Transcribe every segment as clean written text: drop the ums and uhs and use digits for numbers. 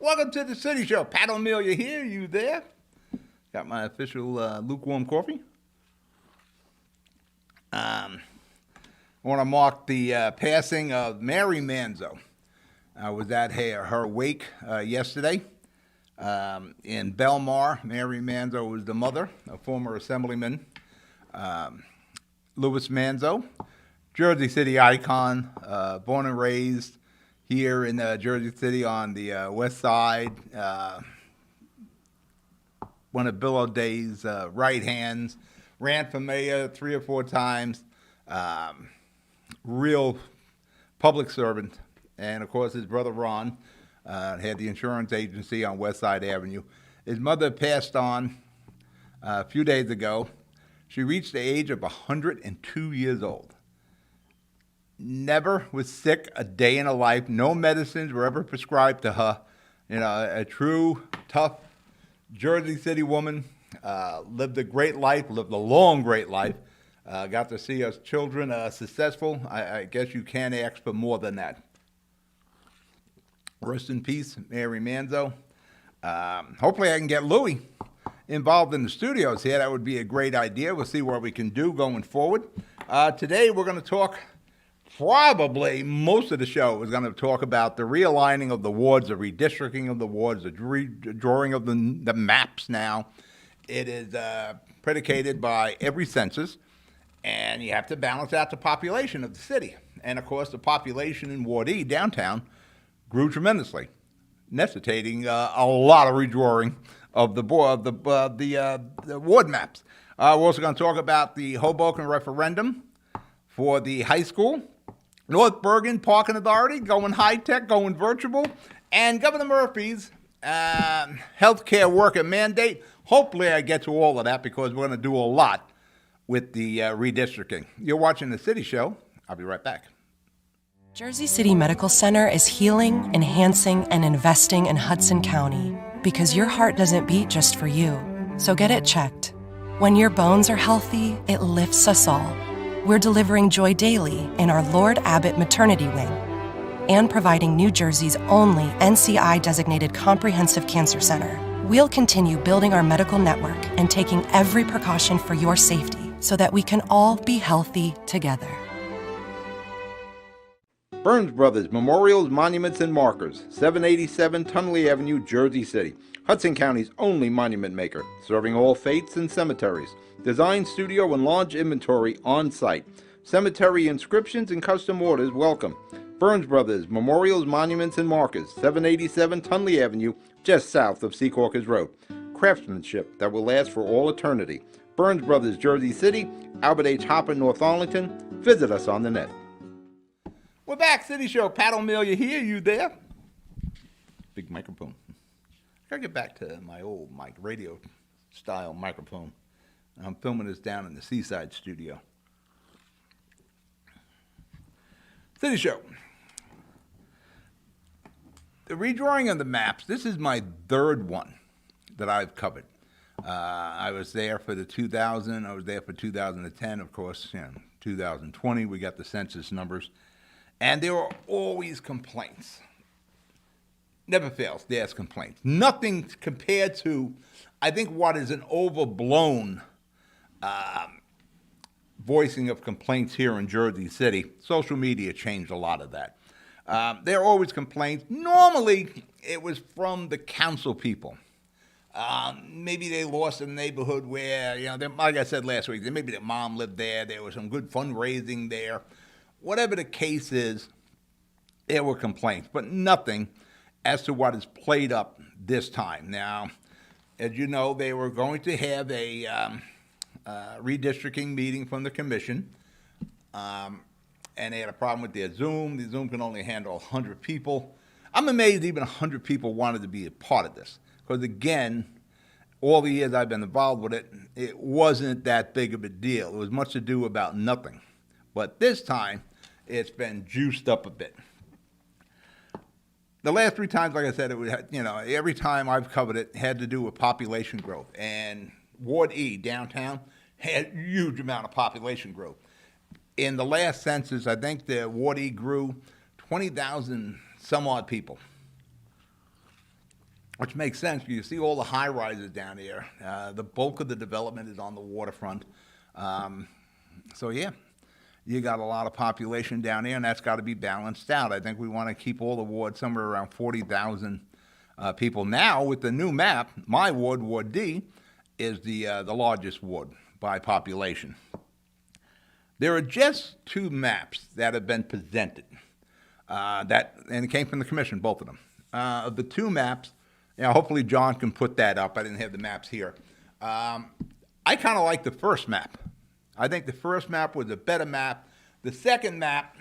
Welcome to the City Show. Pat O Melia here. You there? Got my official lukewarm coffee. I want to mark the passing of Mary Manzo. I was at her wake yesterday in Belmar. Mary Manzo was the mother of former Assemblyman Louis Manzo, Jersey City icon, born and raised here in Jersey City on the west side. One of Bill O'Day's right hands, ran for mayor 3 or 4 times, real public servant. And of course his brother Ron had the insurance agency on West Side Avenue. His mother passed on a few days ago. She reached the age of 102 years old. Never was sick a day in her life. No medicines were ever prescribed to her. You know, a true, tough Jersey City woman. Lived a great life, lived a long, great life. Got to see us children successful. I guess you can't ask for more than that. Rest in peace, Mary Manzo. Hopefully I can get Louis involved in the studios here. That would be a great idea. We'll see what we can do going forward. Today we're going to talk, probably most of the show is going to talk about the realigning of the wards, the redistricting of the wards, the drawing of the maps now. It is predicated by every census, and you have to balance out the population of the city. And of course, the population in Ward E, downtown, grew tremendously, necessitating a lot of redrawing of the ward maps. We're also going to talk about the Hoboken referendum for the high school, North Bergen Parking Authority going high-tech, going virtual, and Governor Murphy's healthcare worker mandate. Hopefully I get to all of that because we're going to do a lot with the redistricting. You're watching The City Show. I'll be right back. Jersey City Medical Center is healing, enhancing, and investing in Hudson County because your heart doesn't beat just for you. So get it checked. When your bones are healthy, it lifts us all. We're delivering joy daily in our Lord Abbott Maternity Wing and providing New Jersey's only NCI-designated comprehensive cancer center. We'll continue building our medical network and taking every precaution for your safety so that we can all be healthy together. Burns Brothers Memorials, Monuments, and Markers, 787 Tunley Avenue, Jersey City. Hudson County's only monument maker, serving all faiths and cemeteries. Design, studio, and large inventory on site. Cemetery inscriptions and custom orders welcome. Burns Brothers Memorials, Monuments, and Markers, 787 Tunley Avenue, just south of Secaucus Road. Craftsmanship that will last for all eternity. Burns Brothers, Jersey City, Albert H. Hopper, North Arlington. Visit us on the net. We're back, City Show. Pat O Melia here. You there? Big microphone. I gotta get back to my old radio style microphone. I'm filming this down in the Seaside studio. City Show. The redrawing of the maps. This is my third one that I've covered. I was there for the 2000. I was there for 2010. Of course, 2020. We got the census numbers. And there are always complaints. Never fails, there's complaints. Nothing compared to, I think, what is an overblown voicing of complaints here in Jersey City. Social media changed a lot of that. There are always complaints. Normally, it was from the council people. Maybe they lost a neighborhood where, like I said last week, maybe their mom lived there. There was some good fundraising there. Whatever the case is, there were complaints, but nothing as to what is played up this time. Now, as you know, they were going to have a redistricting meeting from the commission, and they had a problem with their Zoom. The Zoom can only handle 100 people. I'm amazed even 100 people wanted to be a part of this, because again, all the years I've been involved with it, it wasn't that big of a deal. It was much ado about nothing. But this time, it's been juiced up a bit. The last 3 times, like I said, it was, every time I've covered it had to do with population growth. And Ward E, downtown, had a huge amount of population growth. In the last census, I think the Ward E grew 20,000 some odd people. which makes sense. You see all the high rises down here. The bulk of the development is on the waterfront. So yeah, you got a lot of population down here, and that's got to be balanced out. I think we want to keep all the wards somewhere around 40,000 people. Now, with the new map, my ward, Ward D, is the largest ward by population. There are just two maps that have been presented, and it came from the commission, both of them. Of the two maps, hopefully John can put that up. I didn't have the maps here. I kind of like the first map. I think the first map was a better map. The second map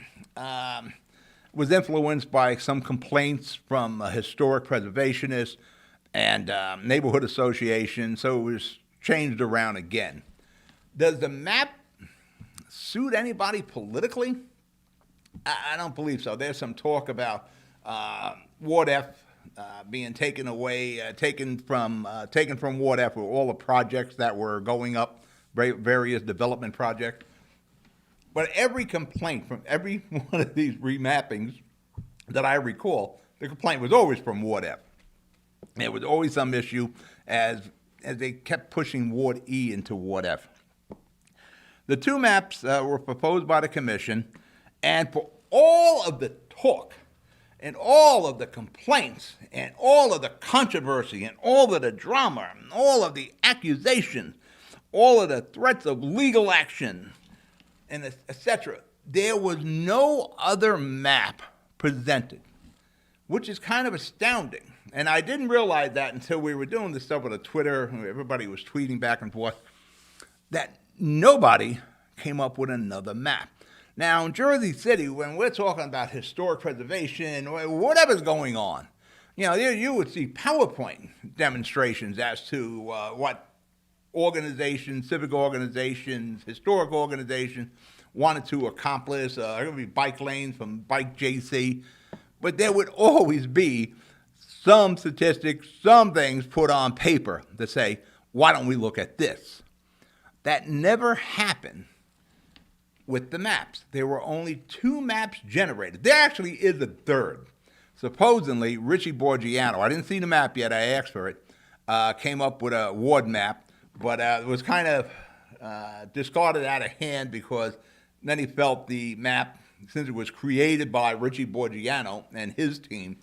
was influenced by some complaints from historic preservationists and neighborhood associations, so it was changed around again. Does the map suit anybody politically? I don't believe so. There's some talk about Ward F being taken from Ward F with all the projects that were going up, various development projects. But every complaint from every one of these remappings that I recall, the complaint was always from Ward F. There was always some issue as they kept pushing Ward E into Ward F. The two maps were proposed by the commission, and for all of the talk and all of the complaints and all of the controversy and all of the drama and all of the accusations, all of the threats of legal action, and etc., there was no other map presented, which is kind of astounding. And I didn't realize that until we were doing this stuff with the Twitter, everybody was tweeting back and forth, that nobody came up with another map. Now, in Jersey City, when we're talking about historic preservation, or whatever's going on, you would see PowerPoint demonstrations as to what organizations, civic organizations, historic organizations wanted to accomplish. There would be bike lanes from Bike JC, but there would always be some statistics, some things put on paper to say, why don't we look at this? That never happened with the maps. There were only two maps generated. There actually is a third. Supposedly, Richie Borgiano, I didn't see the map yet, I asked for it, came up with a ward map, but it was kind of discarded out of hand because then he felt the map, since it was created by Richie Borgiano and his team,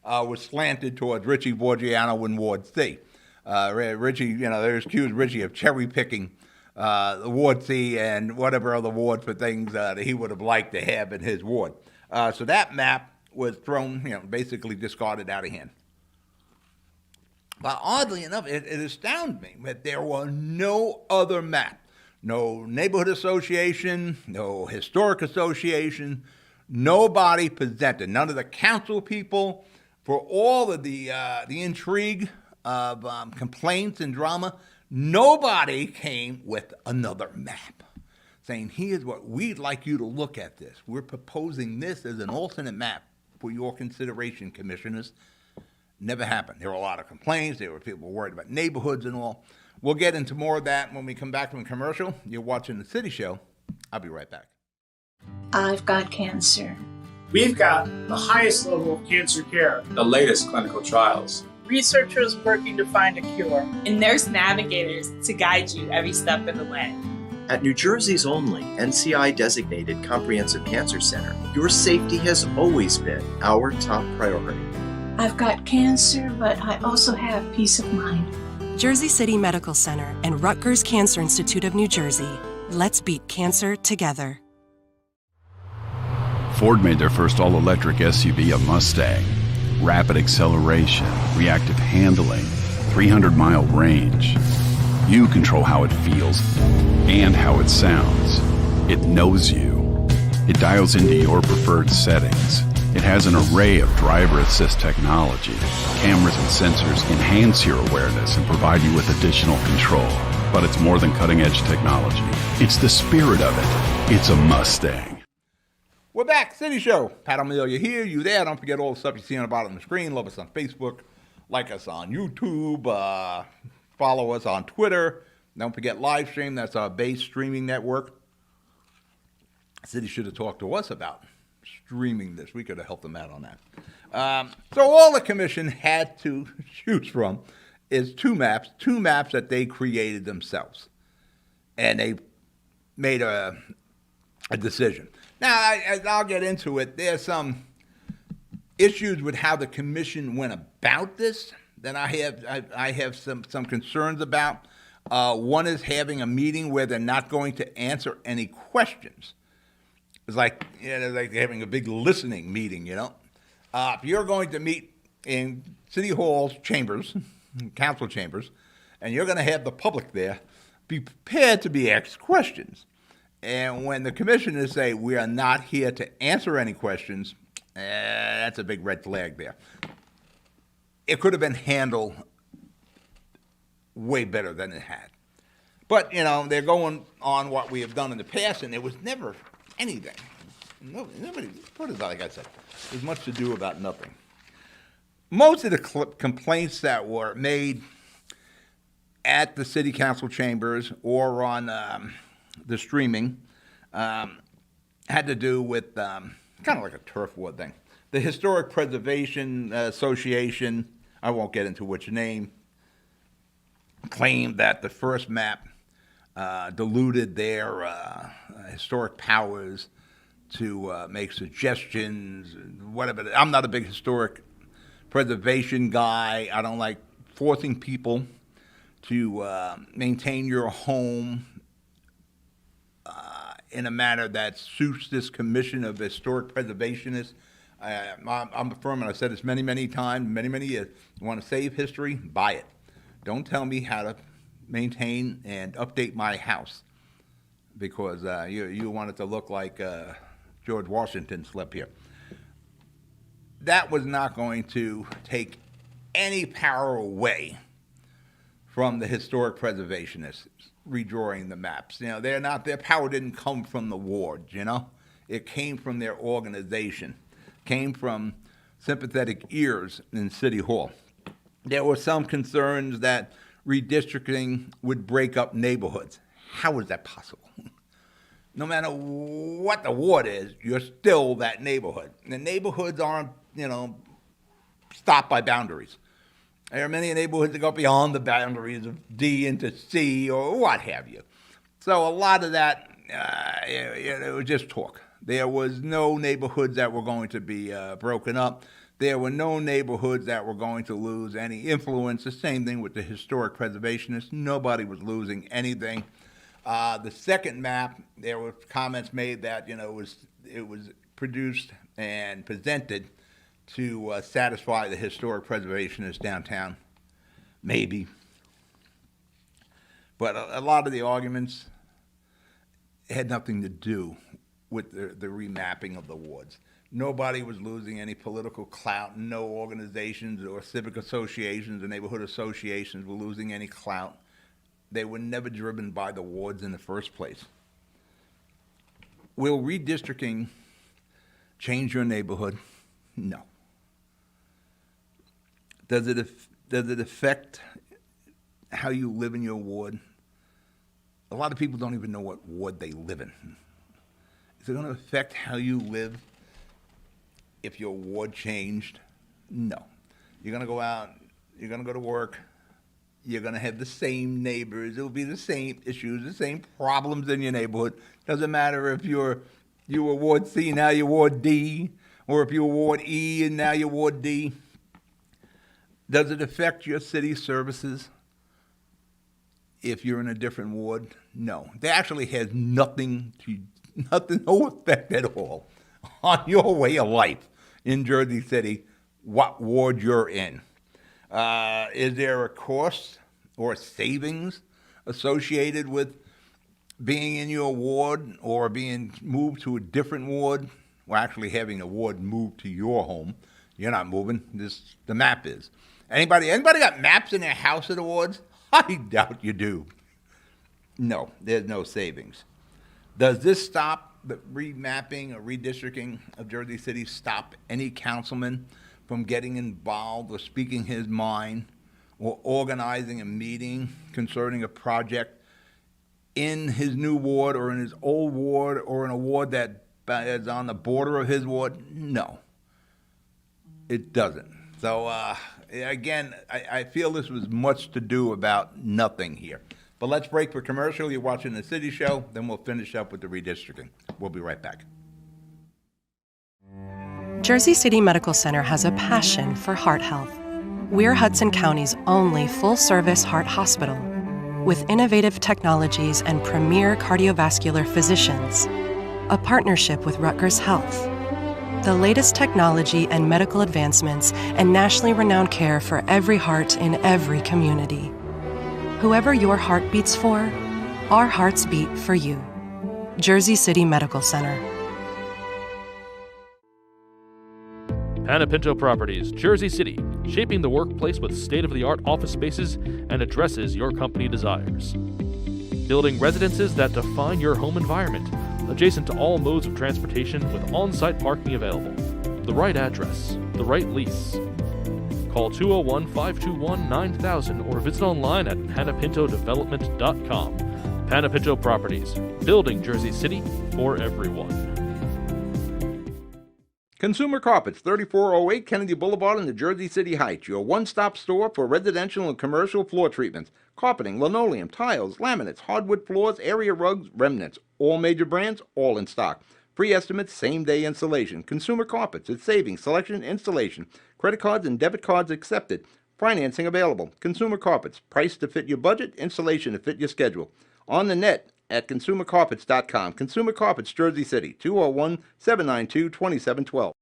was slanted towards Richie Borgiano in Ward C. Richie, they accused Richie of cherry picking the Ward C and whatever other ward for things that he would have liked to have in his ward. So that map was thrown, basically discarded out of hand. But oddly enough, it astounded me that there was no other map. No neighborhood association, no historic association, nobody presented. None of the council people, for all of the intrigue of complaints and drama, nobody came with another map saying, here's what we'd like you to look at this. We're proposing this as an alternate map for your consideration, commissioners. Never happened. There were a lot of complaints. There were people worried about neighborhoods and all. We'll get into more of that when we come back from a commercial. You're watching The City Show. I'll be right back. I've got cancer. We've got the highest level of cancer care, the latest clinical trials, researchers working to find a cure, and nurse navigators to guide you every step of the way. At New Jersey's only NCI-designated Comprehensive Cancer Center, your safety has always been our top priority. I've got cancer, but I also have peace of mind. Jersey City Medical Center and Rutgers Cancer Institute of New Jersey. Let's beat cancer together. Ford made their first all-electric SUV a Mustang. Rapid acceleration, reactive handling, 300-mile range. You control how it feels and how it sounds. It knows you. It dials into your preferred settings. It has an array of driver assist technology. Cameras and sensors enhance your awareness and provide you with additional control. But it's more than cutting-edge technology. It's the spirit of it. It's a Mustang. We're back, City Show. Pat O'Melia here, you there. Don't forget all the stuff you see on the bottom of the screen. Love us on Facebook. Like us on YouTube. Follow us on Twitter. Don't forget live stream. That's our base streaming network. City should have talked to us about streaming this. We could have helped them out on that. So all the commission had to choose from is two maps that they created themselves. And they made a decision. Now, I'll get into it. There's some issues with how the commission went about this that I have some concerns about. One is having a meeting where they're not going to answer any questions. It's like, like having a big listening meeting, If you're going to meet in City Hall's chambers, council chambers, and you're going to have the public there, be prepared to be asked questions. And when the commissioners say, we are not here to answer any questions, that's a big red flag there. It could have been handled way better than it had. But, they're going on what we have done in the past, and there was never anything. Nobody, put it like I said, there's much to do about nothing. Most of the complaints that were made at the city council chambers or on the streaming had to do with kind of like a turf war thing. The Historic Preservation Association, I won't get into which name, claimed that the first map diluted their historic powers to make suggestions, whatever. I'm not a big historic preservation guy. I don't like forcing people to maintain your home in a manner that suits this commission of historic preservationists. I'm a firm, and I've said this many, many times, many years. You want to save history? Buy it. Don't tell me how to maintain and update my house because you want it to look like George Washington slept here. That was not going to take any power away from the historic preservationists redrawing the maps. Their power didn't come from the wards, It came from their organization, came from sympathetic ears in City Hall. There were some concerns that redistricting would break up neighborhoods. How is that possible? No matter what the ward is, you're still that neighborhood. The neighborhoods aren't, stopped by boundaries. There are many neighborhoods that go beyond the boundaries of D into C or what have you. So a lot of that, it was just talk. There was no neighborhoods that were going to be broken up. There were no neighborhoods that were going to lose any influence. The same thing with the historic preservationists. Nobody was losing anything. The second map, there were comments made that it was produced and presented to satisfy the historic preservationists downtown. Maybe. But a lot of the arguments had nothing to do with the remapping of the wards. Nobody was losing any political clout. No organizations or civic associations or neighborhood associations were losing any clout. They were never driven by the wards in the first place. Will redistricting change your neighborhood? No. Does it affect how you live in your ward? A lot of people don't even know what ward they live in. Is it going to affect how you live if your ward changed? No. You're going to go out, you're going to go to work, you're going to have the same neighbors, it'll be the same issues, the same problems in your neighborhood. Doesn't matter if you were Ward C, now you're Ward D, or if you were Ward E and now you're Ward D. Does it affect your city services if you're in a different ward? No. It actually has no effect at all on your way of life in Jersey City, what ward you're in. Is there a cost or savings associated with being in your ward or being moved to a different ward? Well, actually having a ward moved to your home. You're not moving. The map is. Anybody got maps in their house of the wards? I doubt you do. No, there's no savings. Does this stop the remapping or redistricting of Jersey City, stop any councilman from getting involved or speaking his mind or organizing a meeting concerning a project in his new ward or in his old ward or in a ward that is on the border of his ward? No, it doesn't. So, again, I feel this was much to do about nothing here. But let's break for commercial. You're watching the City Show. Then we'll finish up with the redistricting. We'll be right back. Jersey City Medical Center has a passion for heart health. We're Hudson County's only full-service heart hospital with innovative technologies and premier cardiovascular physicians, a partnership with Rutgers Health, the latest technology and medical advancements, and nationally renowned care for every heart in every community. Whoever your heart beats for, our hearts beat for you. Jersey City Medical Center. Panapinto Properties, Jersey City, shaping the workplace with state-of-the-art office spaces and addresses your company desires. Building residences that define your home environment, adjacent to all modes of transportation with on-site parking available. The right address, the right lease. Call 201-521-9000 or visit online at panapintodevelopment.com. Panapinto Properties, building Jersey City for everyone. Consumer Carpets, 3408 Kennedy Boulevard in the Jersey City Heights, your one-stop store for residential and commercial floor treatments, carpeting, linoleum, tiles, laminates, hardwood floors, area rugs, remnants, all major brands, all in stock. Free estimates, same-day installation. Consumer Carpets, it's savings, selection, installation. Credit cards and debit cards accepted. Financing available. Consumer Carpets, price to fit your budget, installation to fit your schedule. On the net at consumercarpets.com. Consumer Carpets, Jersey City, 201-792-2712.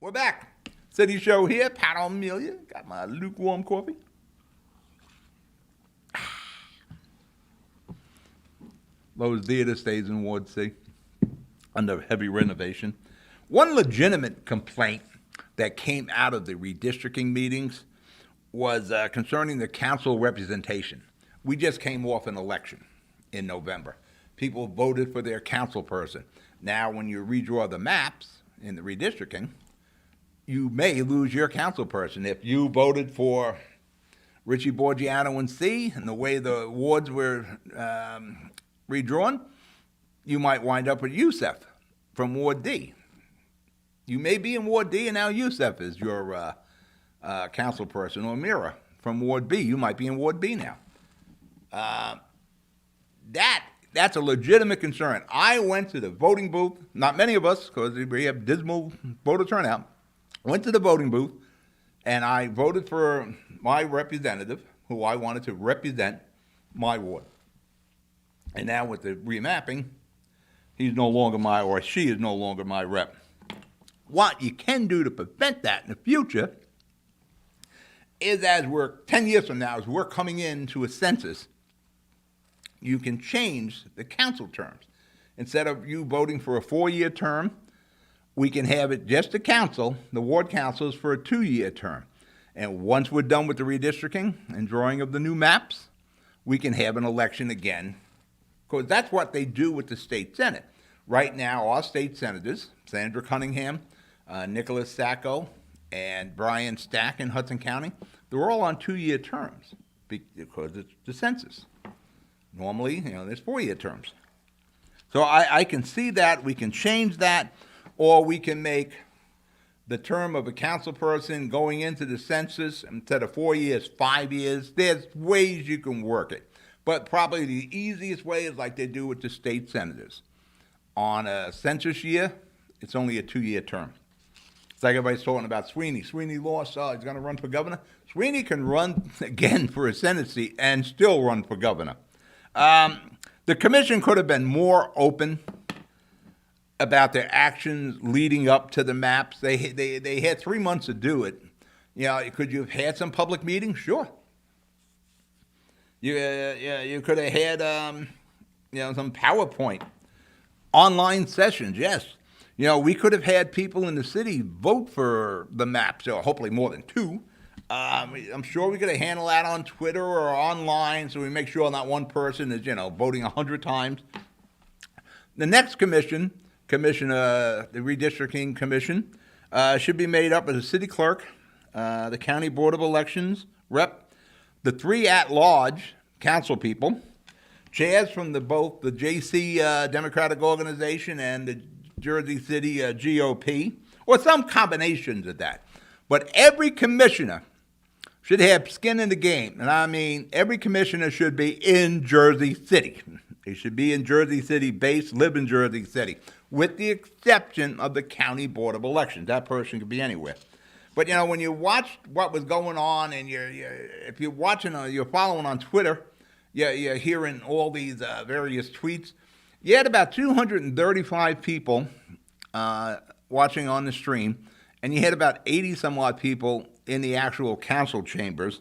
We're back. City Show here, Pat O Melia. Got my lukewarm coffee. Lowe's Theater stays in Ward C under heavy renovation. One legitimate complaint that came out of the redistricting meetings was concerning the council representation. We just came off an election in November. People voted for their council person. Now, when you redraw the maps in the redistricting, you may lose your council person. If you voted for Richie Borgiano in C, and the way the wards were redrawn, you might wind up with Youssef from Ward D. You may be in Ward D, and now Youssef is your council person, or Mira from Ward B. You might be in Ward B now. That's a legitimate concern. I went to the voting booth, not many of us, because we have dismal voter turnout, went to the voting booth, and I voted for my representative, who I wanted to represent my ward. And now with the remapping, he's no longer or she is no longer my rep. What you can do to prevent that in the future is, as we're 10 years from now, as we're coming into a census, you can change the council terms. Instead of you voting for a 4-year term, we can have it just the council, the ward councils, for a 2-year term. And once we're done with the redistricting and drawing of the new maps, we can have an election again, because that's what they do with the state senate. Right now, our state senators, Sandra Cunningham, Nicholas Sacco, and Brian Stack in Hudson County, they're all on 2-year terms because it's the census. Normally, there's 4-year terms. So I can see that. We can change that, or we can make the term of a council person going into the census, instead of 4 years, 5 years. There's ways you can work it. But probably the easiest way is like they do with the state senators. On a census year, it's only a 2-year term. It's like everybody's talking about Sweeney. Sweeney lost, he's going to run for governor. Sweeney can run again for a Senate seat and still run for governor. The commission could have been more open about their actions leading up to the maps. They had 3 months to do it. Could you have had some public meetings? Sure. You could have had some PowerPoint online sessions. Yes. We could have had people in the city vote for the maps, or hopefully more than 2. I'm sure we could have handled that on Twitter or online, so we make sure not one person is, voting 100 times. The next commission, the redistricting commission, should be made up of the city clerk, the county board of elections rep, the 3 at-large council people, chairs from both the JC Democratic Organization and the Jersey City GOP, or some combinations of that. But every commissioner should have skin in the game. And I mean, every commissioner should be in Jersey City. They should be in Jersey City base, live in Jersey City, with the exception of the County Board of Elections. That person could be anywhere. But, you know, when you watch what was going on, and if you're watching, you're following on Twitter, you're hearing all these various tweets. You had about 235 people watching on the stream, and you had about 80 some odd people in the actual council chambers.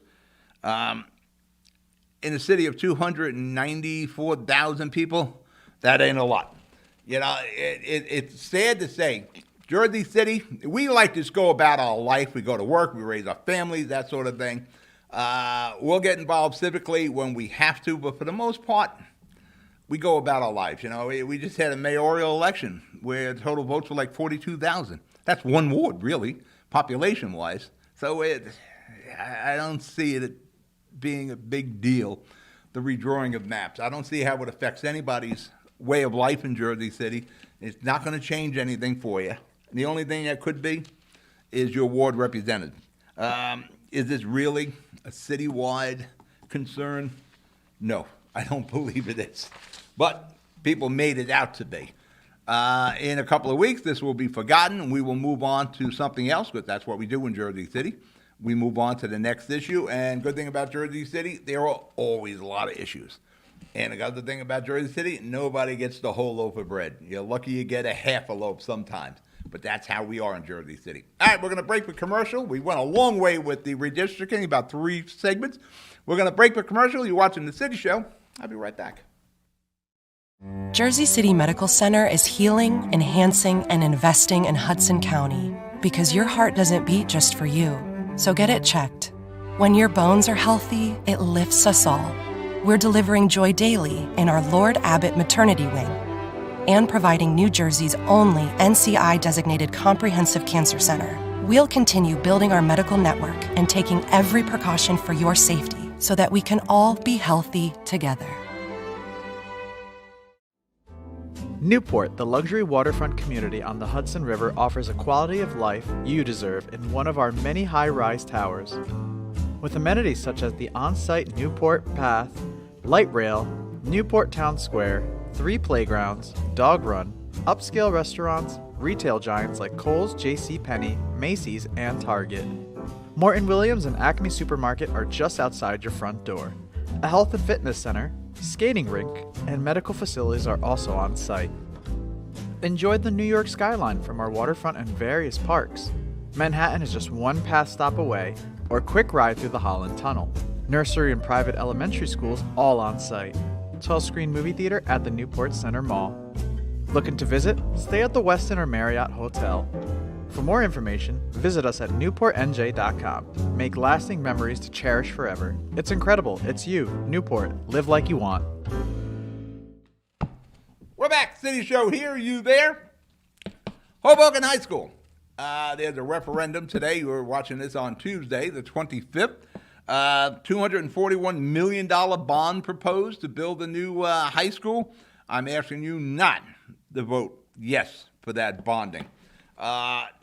In a city of 294,000 people, that ain't a lot. You know, it's sad to say, Jersey City, we like to just go about our life. We go to work, we raise our families, that sort of thing. We'll get involved civically when we have to, but for the most part, we go about our lives. You know, we just had a mayoral election where the total votes were like 42,000. That's one ward, really, population-wise. So I don't see it being a big deal, the redrawing of maps. I don't see how it affects anybody's way of life in Jersey City. It's not going to change anything for you. The only thing that could be is your ward representative. Is this really a citywide concern? No, I don't believe it is. But people made it out to be. In a couple of weeks, this will be forgotten, and we will move on to something else, because that's what we do in Jersey City. We move on to the next issue, and good thing about Jersey City, there are always a lot of issues. And the other thing about Jersey City, nobody gets the whole loaf of bread. You're lucky you get a half a loaf sometimes, but that's how we are in Jersey City. All right, we're going to break for commercial. We went a long way with the redistricting, about 3 segments. We're going to break for commercial. You're watching The City Show. I'll be right back. Jersey City Medical Center is healing, enhancing, and investing in Hudson County because your heart doesn't beat just for you. So get it checked. When your bones are healthy, it lifts us all. We're delivering joy daily in our Lord Abbott Maternity Wing and providing New Jersey's only NCI-designated comprehensive cancer center. We'll continue building our medical network and taking every precaution for your safety so that we can all be healthy together. Newport, the luxury waterfront community on the Hudson River, offers a quality of life you deserve in one of our many high-rise towers. With amenities such as the on-site Newport Path, light rail, Newport Town Square, 3 playgrounds, dog run, upscale restaurants, retail giants like Kohl's, JCPenney, Macy's, and Target. Morton Williams and Acme Supermarket are just outside your front door. A health and fitness center, skating rink, and medical facilities are also on site. Enjoy the New York skyline from our waterfront and various parks. Manhattan is just 1 path stop away, or quick ride through the Holland Tunnel. Nursery and private elementary schools all on site. 12-screen movie theater at the Newport Center Mall. Looking to visit? Stay at the Westin or Marriott Hotel. For more information, visit us at newportnj.com. Make lasting memories to cherish forever. It's incredible. It's you, Newport. Live like you want. We're back. City Show here. You there? Hoboken High School. There's a referendum today. We're watching this on Tuesday, the 25th. $241 million bond proposed to build a new high school. I'm asking you not to vote yes for that bonding.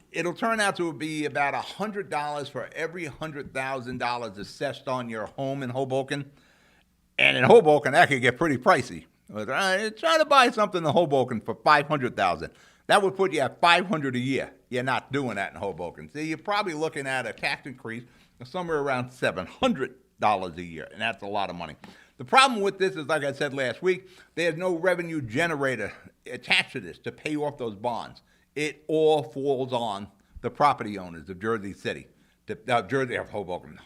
It'll turn out to be about $100 for every $100,000 assessed on your home in Hoboken. And in Hoboken, that could get pretty pricey. Try to buy something in Hoboken for $500,000. That would put you at $500 a year. You're not doing that in Hoboken. See, you're probably looking at a tax increase of somewhere around $700 a year, and that's a lot of money. The problem with this is, like I said last week, there's no revenue generator attached to this to pay off those bonds. It all falls on the property owners of Jersey City, Hoboken,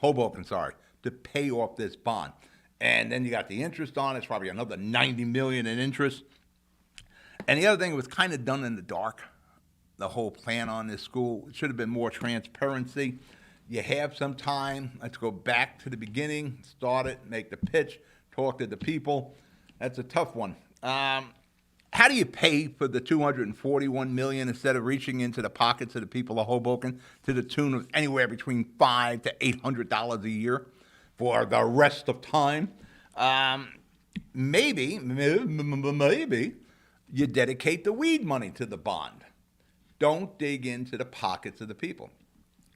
to pay off this bond. And then you got the interest on it. It's probably another $90 million in interest. And the other thing, it was kind of done in the dark, the whole plan on this school. It should have been more transparency. You have some time. Let's go back to the beginning, start it, make the pitch, talk to the people. That's a tough one. How do you pay for the $241 million instead of reaching into the pockets of the people of Hoboken to the tune of anywhere between $500 to $800 a year for the rest of time? Maybe you dedicate the weed money to the bond. Don't dig into the pockets of the people.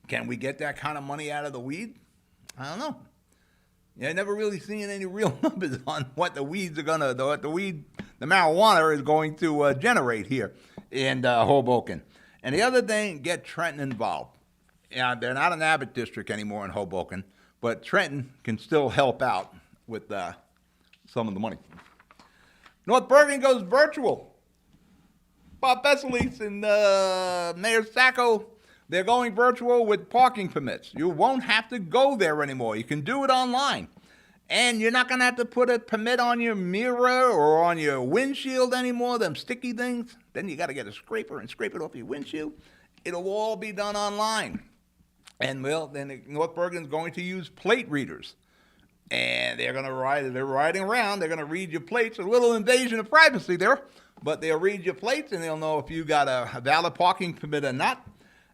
Can we get that kind of money out of the weed? I don't know. Yeah, I never really seen any real numbers on what the marijuana is going to generate here in Hoboken. And the other thing, get Trenton involved. Yeah, they're not an Abbott district anymore in Hoboken, but Trenton can still help out with some of the money. North Bergen goes virtual. Bob Besselis and Mayor Sacco, they're going virtual with parking permits. You won't have to go there anymore. You can do it online. And you're not going to have to put a permit on your mirror or on your windshield anymore, them sticky things. Then you got to get a scraper and scrape it off your windshield. It'll all be done online. And, well, then North Bergen's going to use plate readers. And they're riding around, they're going to read your plates. A little invasion of privacy there, but they'll read your plates and they'll know if you got a valid parking permit or not.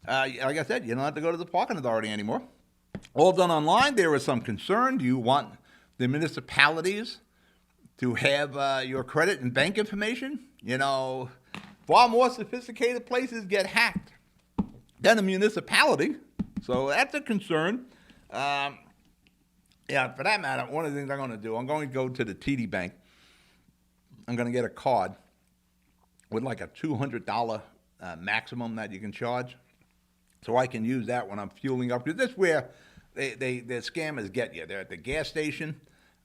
Like I said, you don't have to go to the parking authority anymore. All done online. There is some concern. Do you want the municipalities to have your credit and bank information? You know, far more sophisticated places get hacked than a municipality. So that's a concern. Yeah, for that matter, one of the things I'm going to do, I'm going to go to the TD Bank. I'm going to get a card with like a $200 maximum that you can charge. So I can use that when I'm fueling up. Because this is where the scammers get you. They're at the gas station,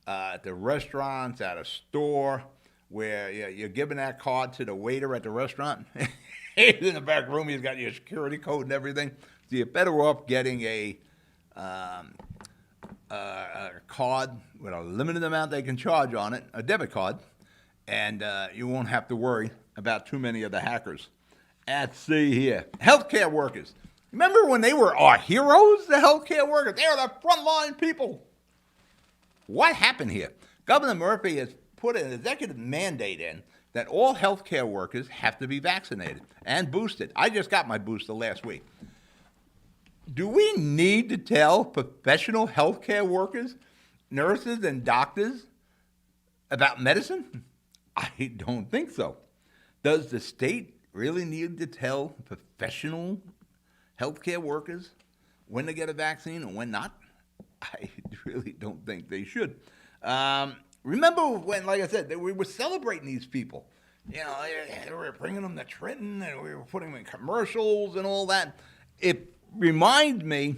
at the restaurants, at a store, where you're giving that card to the waiter at the restaurant. He's in the back room. He's got your security code and everything. So you're better off getting a card with a limited amount they can charge on it, a debit card, and you won't have to worry about too many of the hackers. Let's see here. Healthcare workers. Remember when they were our heroes, the healthcare workers? They are the frontline people. What happened here? Governor Murphy has put an executive mandate in that all healthcare workers have to be vaccinated and boosted. I just got my booster last week. Do we need to tell professional healthcare workers, nurses, and doctors about medicine? I don't think so. Does the state really need to tell professional healthcare workers when to get a vaccine and when not? I really don't think they should. Remember when, like I said, we were celebrating these people. You know, we were bringing them to Trenton, and we were putting them in commercials and all that. It reminds me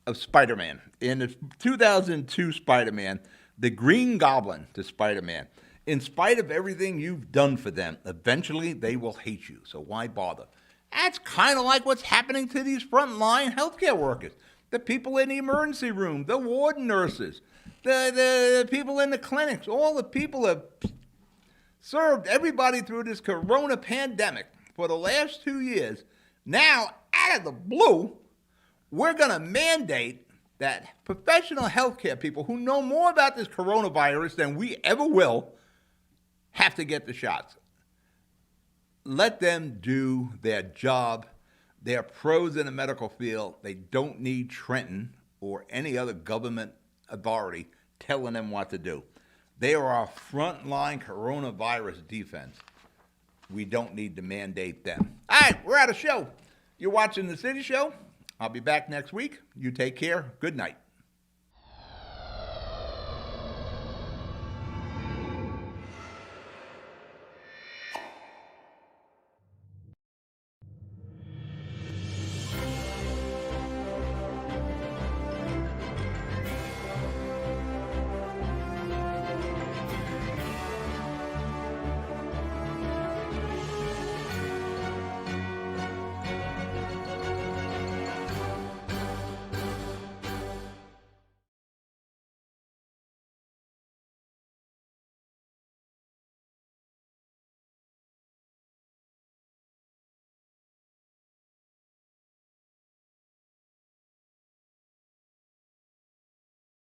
of Spider-Man. In the 2002 Spider-Man, the Green Goblin to Spider-Man. In spite of everything you've done for them, eventually they will hate you, so why bother? That's kind of like what's happening to these frontline healthcare workers. The people in the emergency room, the ward nurses, the people in the clinics, all the people have served everybody through this corona pandemic for the last 2 years. Now, out of the blue, we're going to mandate that professional healthcare people who know more about this coronavirus than we ever will have to get the shots. Let them do their job. They're pros in the medical field. They don't need Trenton or any other government authority telling them what to do. They are our frontline coronavirus defense. We don't need to mandate them. All right, we're out of show. You're watching The City Show. I'll be back next week. You take care. Good night.